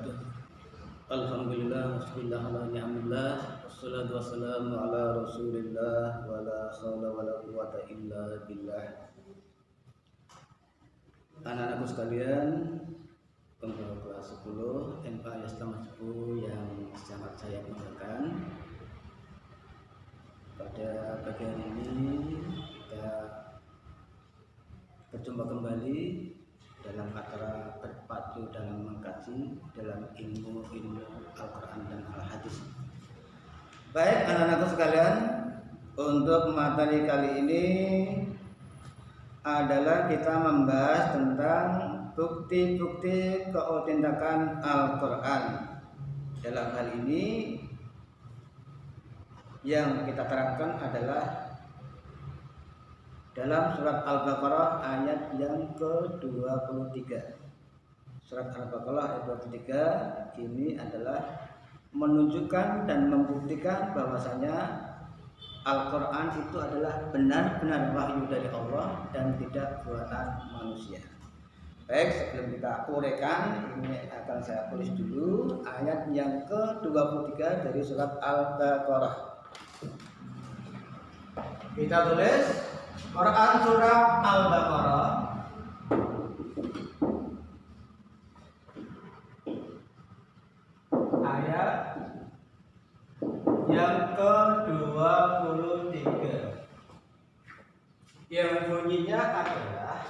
wabarakatuh. Alhamdulillah, wassallallahu ala ni'amillah, wassalatu wassalamu ala rasulillah, wa la hawla wa la quwata illa billah. Anak-anakku sekalian, pembawa kelas 10 MA Islam 10 yang sangat saya banggakan. Pada bagian ini kita berjumpa kembali dalam acara berpadu dalam mengkaji dalam ilmu Al-Quran dan Al-Hadis. Baik anak-anakku sekalian, untuk materi kali ini adalah kita membahas tentang bukti-bukti keautentikan Al-Quran. Dalam hal ini yang kita terangkan adalah dalam surat Al-Baqarah ayat yang ke-23. Surat Al-Baqarah ayat 23 ini adalah menunjukkan dan membuktikan bahwasanya Al-Quran itu adalah benar-benar wahyu dari Allah dan tidak buatan manusia. Baik, sebelum kita uraikan, ini akan saya tulis dulu ayat yang ke-23 dari surat Al-Baqarah. Kita tulis Quran surah Al-Baqarah ayat yang ke-23 yang bunyinya adalah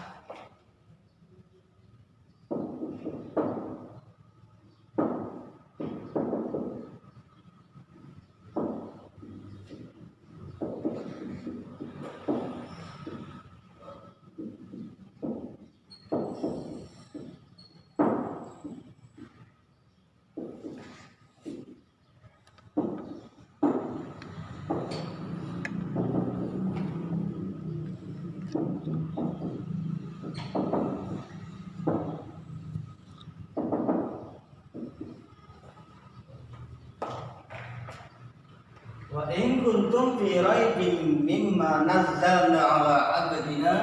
wa in kuntum fi raibin mimma nazzalna ala abdina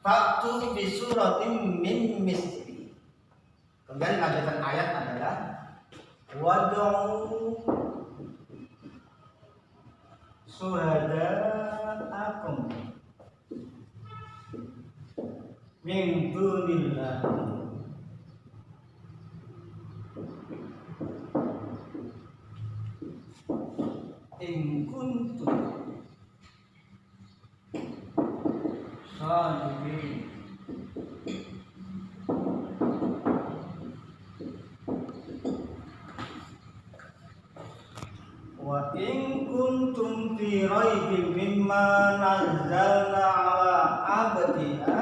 fa'tu bi suratin min misli. Kemudian lanjutan ayat adalah wad'u suhada'akum min dunillah in kuntum shadiqin. Wa in kuntum fi raibin mimma nazzalna ala abdina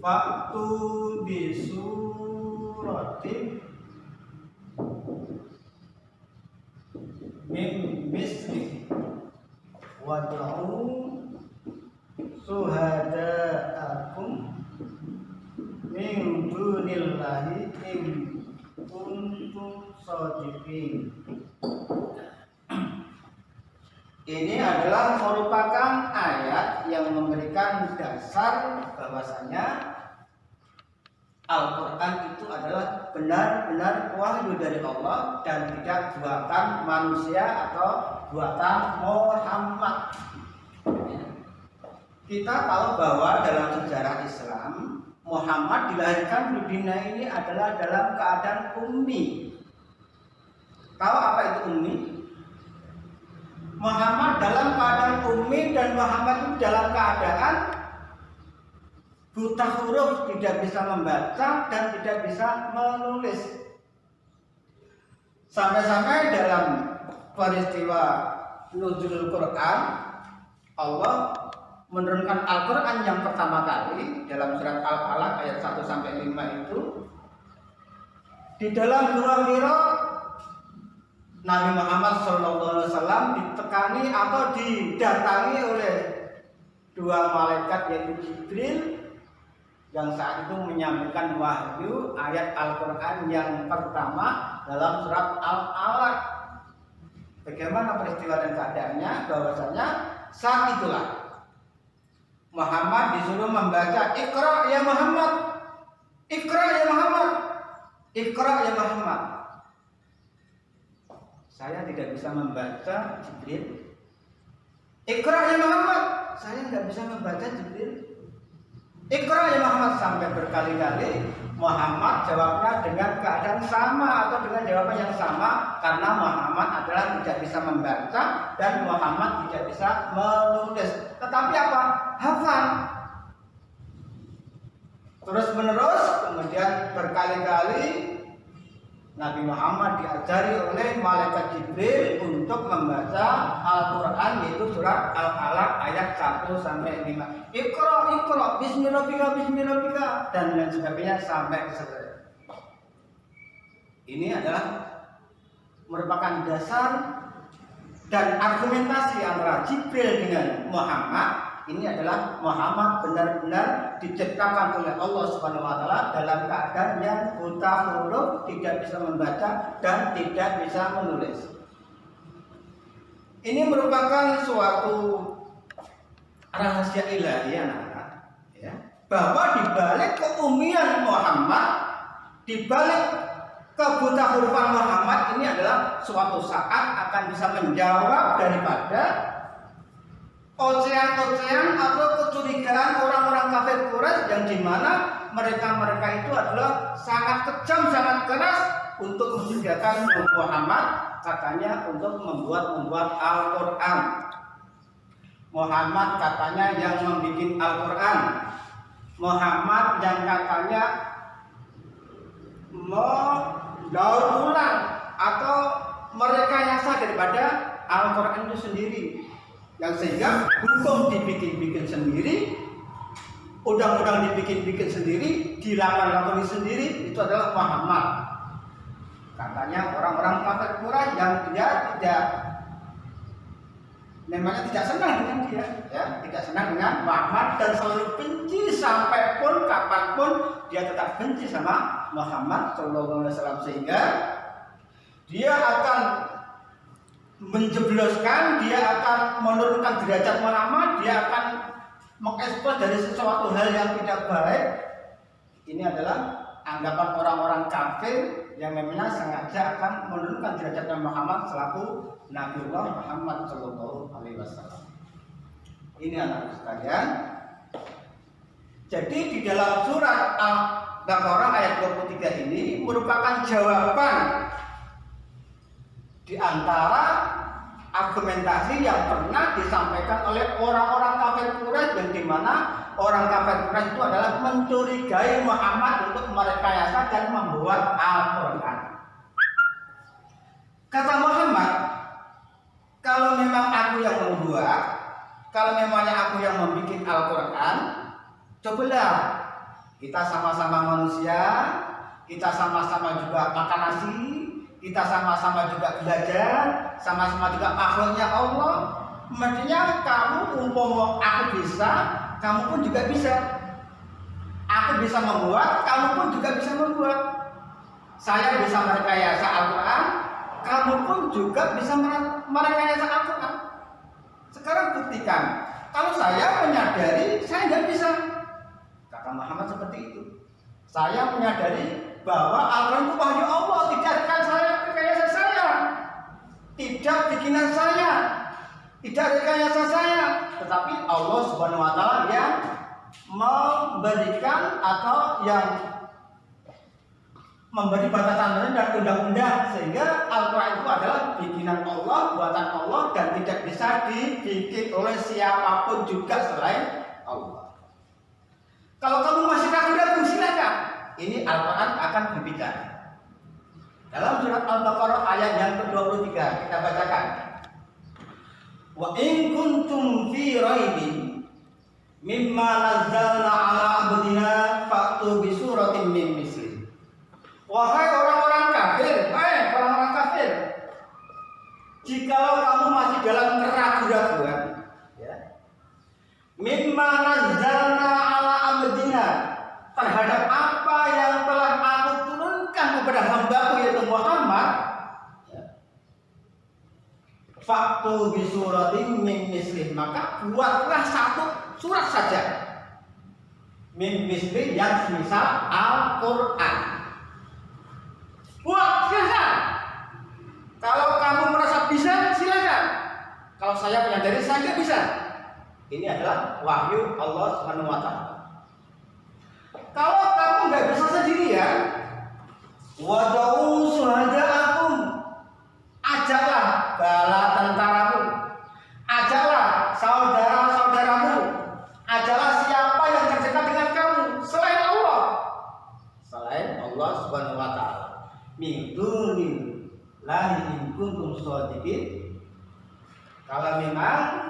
fa'tu bi suratin min misli wad'u suhada'akum min dunillahi in kuntum shadiqin. Ini adalah merupakan ayat yang memberikan dasar bahwasanya Al-Quran itu adalah benar-benar wahyu dari Allah dan tidak buatan manusia atau buatan Muhammad. Kita tahu bahwa dalam sejarah Islam, Muhammad dilahirkan di dunia ini adalah dalam keadaan ummi. Tahu apa itu ummi? Muhammad dalam keadaan ummi dan Muhammad itu dalam keadaan buta huruf, tidak bisa membaca dan tidak bisa menulis. Sampai-sampai dalam peristiwa nuzulul Quran, Allah menurunkan Al-Quran yang pertama kali dalam surat Al-Falaq ayat 1-5 itu. Di dalam Gua Hira, Nabi Muhammad SAW ditekani atau didatangi oleh dua malaikat yaitu Jibril yang saat itu menyampaikan wahyu ayat Al-Quran yang pertama dalam surat Al-Alaq. Bagaimana peristiwa dan keadaannya? Bahwasanya saat itulah Muhammad disuruh membaca Iqra ya Muhammad, Iqra ya Muhammad. Iqra ya Muhammad. Saya tidak bisa membaca Jibril. Iqra ya Muhammad. Saya tidak bisa membaca Jibril. Iqra ya Muhammad, sampai berkali-kali Muhammad jawabnya dengan keadaan sama atau dengan jawaban yang sama, karena Muhammad adalah tidak bisa membaca dan Muhammad tidak bisa menulis. Tetapi apa? Hafal. Terus menerus, kemudian berkali-kali Nabi Muhammad diajari oleh malaikat Jibril untuk membaca Al-Quran, yaitu surat Al-Alaq ayat 1 sampai 5. Iqra, bismillahirrahmanirrahim, dan lain sebagainya sampai ke selesai. Ini adalah merupakan dasar dan argumentasi antara Jibril dengan Muhammad. Ini adalah Muhammad benar-benar diciptakan oleh Allah Subhanahu wa taala dalam keadaan yang buta huruf, tidak bisa membaca dan tidak bisa menulis. Ini merupakan suatu rahasia ilahi anak-anak, ya, bahwa di balik keumian Muhammad, di balik kebuta hurufan Muhammad ini adalah suatu saat akan bisa menjawab daripada ocehan-ocehan atau kecurigaan orang-orang kafir Quraisy, yang dimana mereka itu adalah sangat kejam, sangat keras untuk mencurigakan Muhammad, katanya untuk membuat Al-Quran. Muhammad katanya yang membuat Al-Quran. Muhammad yang katanya mendaur ulang atau merekayasa daripada Al-Quran itu sendiri, yang sehingga hukum dibikin-bikin sendiri, undang-undang dibikin-bikin sendiri, dilakukan sendiri. Itu adalah Muhammad. Katanya orang-orang kafir Quraisy yang dia tidak senang dengan dia, ya, tidak senang dengan Muhammad dan selalu benci, sampai pun kapanpun dia tetap benci sama Muhammad Sallallahu Alaihi Wasallam, sehingga dia akan menjebloskan, dia akan menurunkan derajat Muhammad, dia akan mengekspos dari sesuatu hal yang tidak baik. Ini adalah anggapan orang-orang kafir yang memang sengaja akan menurunkan derajat Muhammad selaku Nabiullah Muhammad Sallallahu Alaihi Wasallam. Ini anak sekalian. Jadi di dalam surat Al-Baqarah ayat 23 ini merupakan jawaban di antara argumentasi yang pernah disampaikan oleh orang-orang kafir Quraisy, yang dimana orang kafir Quraisy itu adalah mencurigai Muhammad untuk merekayasa dan membuat Al-Quran. Kata Muhammad, kalau memang aku yang membuat, kalau memangnya aku yang membuat Al-Quran, cobalah kita sama-sama manusia, kita sama-sama juga makan nasi, kita sama-sama juga belajar, sama-sama juga makhluknya Allah. Mestinya kamu umpama aku bisa, kamu pun juga bisa. Aku bisa membuat, kamu pun juga bisa membuat. Saya bisa merekayasa Al-Quran, kamu pun juga bisa merekayasa Al-Quran. Sekarang buktikan, kalau saya menyadari saya tidak bisa. Kata Muhammad seperti itu. Saya menyadari bahwa Al-Quran itu wahyu Allah, tidak rekayasa saya, tidak bikinan saya, tidak rekayasa saya, tetapi Allah Subhanahu wa taala yang memberikan atau yang memberi batasan dan undang-undang, sehingga Al-Quran itu adalah bikinan Allah, buatan Allah, dan tidak bisa dibikin oleh siapapun juga selain Allah. Kalau kamu masih ragu-ragu, silakan. Ini Al-Quran akan berbicara. Dalam surat Al-Baqarah ayat yang ke-23 kita bacakan. Wa in kuntum fi raibin mimma nazzalna ala abdina fa'tu bi suratin min misli. Wahai orang-orang kafir, jikalau kamu masih dalam keraguan-raguan, ya, mimma nazzalna ala abdina, terhadap apa yang telah aku turunkan kepada hambaku yaitu Muhammad, faktu bi suratin min mislih, maka buatlah satu surat saja min mislih yang semisal Al-Quran. saya menyadari saya nggak bisa. Ini adalah wahyu Allah Subhanahu wa Ta'ala. Kalau kamu nggak bisa sendirian, wad'u syuhada'akum, ajaklah bala tentaramu, ajaklah saudara-saudaramu, ajaklah siapa yang terdekat dengan kamu selain Allah Subhanahu wa Ta'ala. Min dunillahi in kuntum shadiqin. Kalau memang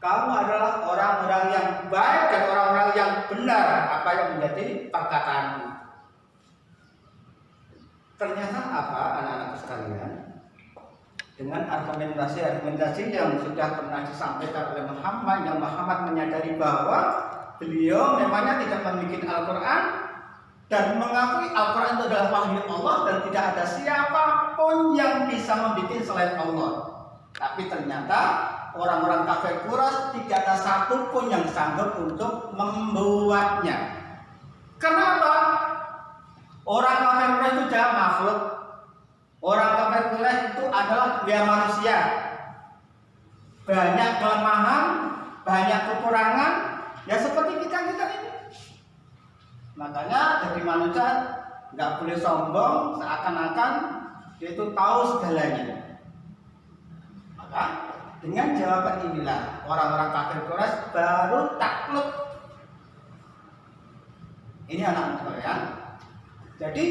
kamu adalah orang-orang yang baik dan orang-orang yang benar apa yang menjadi perkataanmu. Ternyata apa anak-anak sekalian? Dengan argumentasi yang sudah pernah disampaikan oleh Muhammad, yang Muhammad menyadari bahwa beliau memangnya tidak membuat Al-Quran dan mengakui Al-Quran itu adalah wahyu Allah dan tidak ada siapapun yang bisa membuat selain Allah. Tapi ternyata orang-orang kafir Quraisy tidak ada satupun yang sanggup untuk membuatnya. Kenapa? Orang kafir Quraisy itu adalah makhluk. Orang kafir Quraisy itu adalah dia manusia. Banyak kelemahan, banyak kekurangan, ya seperti kita ini. Makanya jadi manusia nggak boleh sombong seakan-akan dia itu tahu segalanya. Maka dengan jawaban inilah orang-orang kafir Quraisy baru takluk. Ini anak sekalian. Jadi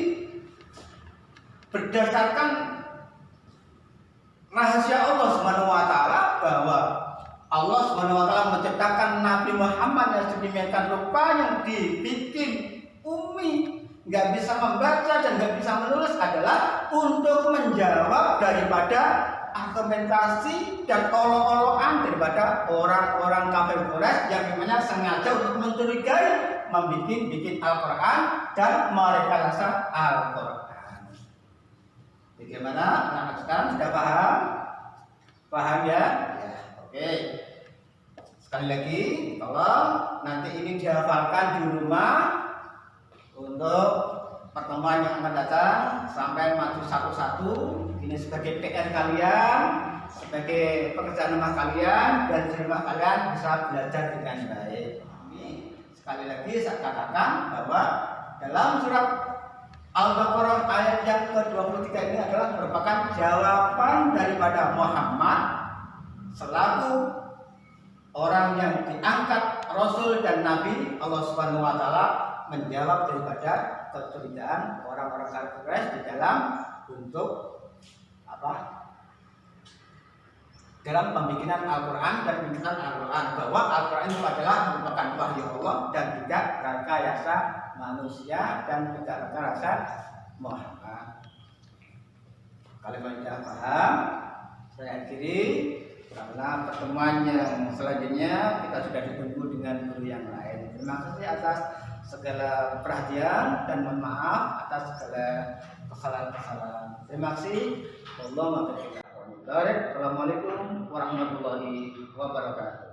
berdasarkan rahasia Allah Subhanahu wa Ta'ala bahwa Allah Subhanahu wa Ta'ala menciptakan Nabi Muhammad yang sedemikian rupa yang dibikin ummi, nggak bisa membaca dan nggak bisa menulis adalah untuk menjawab daripada argumentasi dan olok-olokan daripada orang-orang kafir Quraisy yang memangnya sengaja untuk mencurigai, membikin Al-Quran dan mereka rasa Al-Quran. Bagaimana anak-anak sekarang sudah paham? Paham ya? Ya, oke. Sekali lagi, tolong nanti ini dihafalkan di rumah untuk pertemuan yang akan datang sampai maju satu-satu. Ini sebagai PR kalian, sebagai pekerjaan rumah kalian, dan di rumah kalian bisa belajar dengan baik. Ini sekali lagi saya katakan bahwa dalam surat Al-Baqarah ayat yang ke-23 ini adalah merupakan jawaban daripada Muhammad selaku orang yang diangkat Rasul dan Nabi Allah Subhanahu wa Ta'ala menjawab daripada kecurigaan orang-orang kafir Quraisy di dalam untuk dalam pembikinan Al-Quran dan pembikinan Al-Quran, bahwa Al-Quran itu adalah merupakan wahyu Allah dan tidak rekayasa manusia dan tidak rekayasa Muhammad. Kalau tidak paham, saya akhiri karena pertemuan yang selanjutnya kita sudah ditunggu dengan guru yang lain. Terima kasih atas segala perhatian dan mohon maaf atas segala kesalahan-kesalahan. Terima kasih. Assalamualaikum warahmatullahi wabarakatuh.